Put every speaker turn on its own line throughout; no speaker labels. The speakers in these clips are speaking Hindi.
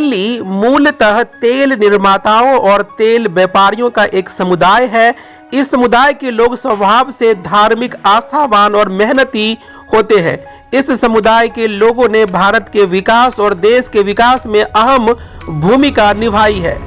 तेली मूलतः तेल निर्माताओं और तेल व्यापारियों का एक समुदाय है। इस समुदाय के लोग स्वभाव से धार्मिक, आस्थावान और मेहनती होते हैं। इस समुदाय के लोगों ने भारत के विकास और देश के विकास में अहम भूमिका निभाई है।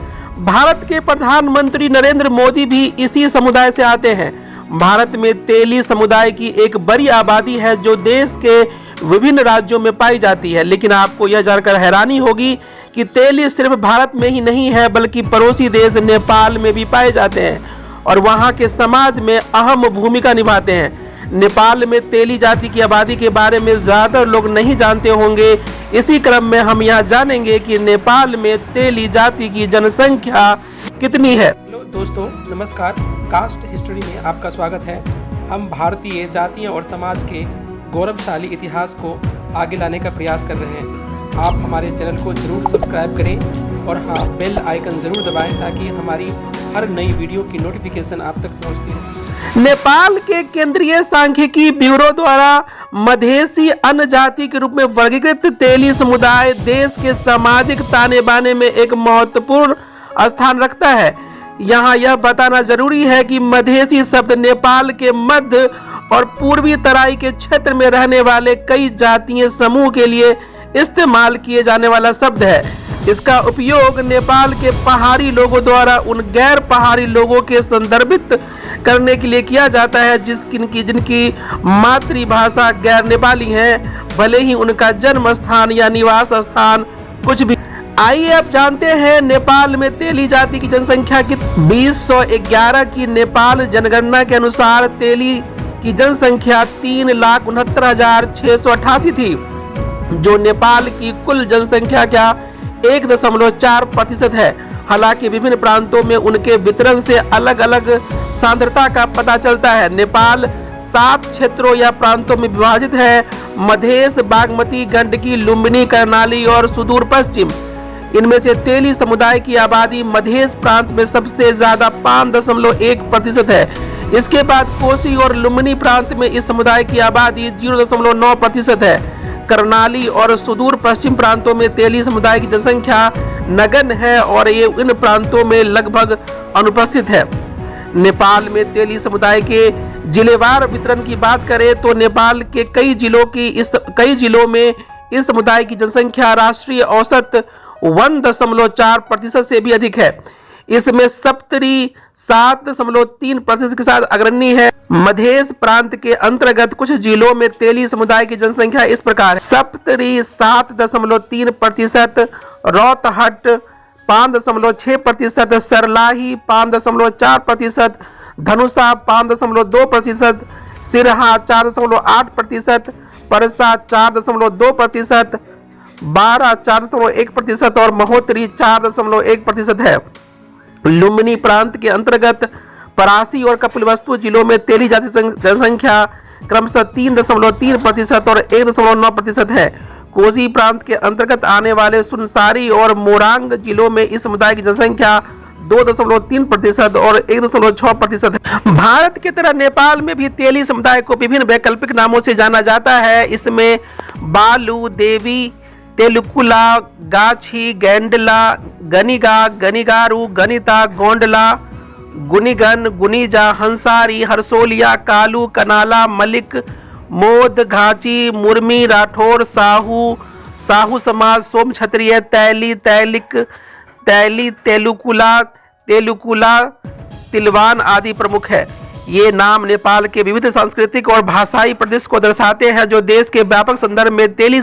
भारत के प्रधानमंत्री नरेंद्र मोदी भी इसी समुदाय से आते हैं। भारत में तेली समुदाय की एक बड़ी आबादी है जो देश के विभिन्न राज्यों में पाई जाती है। लेकिन आपको यह जानकर हैरानी होगी कि तेली सिर्फ भारत में ही नहीं है बल्कि पड़ोसी देश नेपाल में भी पाए जाते हैं और वहां के समाज में अहम भूमिका निभाते हैं। नेपाल में तेली जाति की आबादी के बारे में ज्यादातर लोग नहीं जानते होंगे। इसी क्रम में हम यह जानेंगे कि नेपाल में तेली जाति की जनसंख्या कितनी है।
हेलो दोस्तों, नमस्कार। कास्ट हिस्ट्री में आपका स्वागत है। हम भारतीय जातियों और समाज के गौरवशाली इतिहास को आगे लाने का प्रयास कर रहे हैं। आप हमारे चैनल को जरूर सब्सक्राइब करें और हाँ, बेल आइकन जरूर दबाएं ताकि हमारी हर नई वीडियो की नोटिफिकेशन आप तक पहुंचती रहे।
नेपाल के केंद्रीय सांख्यिकी ब्यूरो द्वारा मधेसी अन्य जाति के रूप में वर्गीकृत तेली समुदाय देश के सामाजिक ताने बाने में एक महत्वपूर्ण स्थान रखता है। यहाँ यह बताना जरूरी है कि मधेसी शब्द नेपाल के मध्य और पूर्वी तराई के क्षेत्र में रहने वाले कई जातीय समूह के लिए इस्तेमाल किए जाने वाला शब्द है। इसका उपयोग नेपाल के पहाड़ी लोगों द्वारा उन गैर पहाड़ी लोगों के संदर्भित करने के लिए किया जाता है जिनकी मातृभाषा गैर नेपाली है, भले ही उनका जन्म स्थान या निवास स्थान कुछ भी। आइए अब जानते हैं नेपाल में तेली जाति की जनसंख्या कितनी। 2011 की नेपाल जनगणना के अनुसार तेली की जनसंख्या 3,69,688 थी, जो नेपाल की कुल जनसंख्या का 1.4% है। हालांकि विभिन्न प्रांतों में उनके वितरण से अलग अलग सांद्रता का पता चलता है। नेपाल 7 क्षेत्रों या प्रांतों में विभाजित है: मधेश, बागमती, गंडकी, लुम्बिनी, कर्णाली और सुदूर पश्चिम। इनमें से तेली समुदाय की आबादी मधेश प्रांत में सबसे ज्यादा 5.1% है। इसके बाद कोसी और लुम्बिनी प्रांत में इस समुदाय की आबादी 0.9% है। कर्णाली और सुदूर पश्चिम प्रांतों में तेली समुदाय की जनसंख्या नगण्य है और ये इन प्रांतों में लगभग अनुपस्थित है। नेपाल में तेली समुदाय के जिलेवार वितरण की बात करें तो नेपाल के कई जिलों में इस समुदाय की जनसंख्या राष्ट्रीय औसत 1.4% से भी अधिक है। इसमें सप्तरी 7.3% के साथ अग्रणी है। मधेश प्रांत के अंतर्गत कुछ जिलों में तेली समुदाय की जनसंख्या इस प्रकार: सप्तरी 7.3%, रौतहट 5.6%, सरलाही 5.4%, धनुषा 5.2%, सिरहा 4.8%, परसा 4.2%, बारा 4.1% और महोत्तरी 4.1% है। लुम्बिनी प्रांत के अंतर्गत परासी और कपिलवस्तु जिलों में तेली जाति जनसंख्या क्रमशः 3.3% और 1.9% है। कोसी प्रांत के अंतर्गत आने वाले सुनसारी और मोरांग जिलों में इस समुदाय की जनसंख्या 2.3% और 1.6% है। भारत की तरह नेपाल में भी तेली समुदाय को विभिन्न वैकल्पिक नामों से जाना जाता है। इसमें बालू, देवी, तेलुकुला, गाछी, गैंडला, गनिगा, गनिगारू, गनिता, गोंडला, गुनिगन, गुनीजा, हंसारी, हरसोलिया, कालू, कनाला, मलिक, मोद, घाची, मुर्मी, राठौर, साहू समाज, सोम क्षत्रिय, तैली, तैलिक, तैली, तेलुकुला, तिलवान आदि प्रमुख है। ये नाम नेपाल के विविध सांस्कृतिक और भाषाई प्रदेश को दर्शाते हैं जो देश के व्यापक संदर्भ में तेली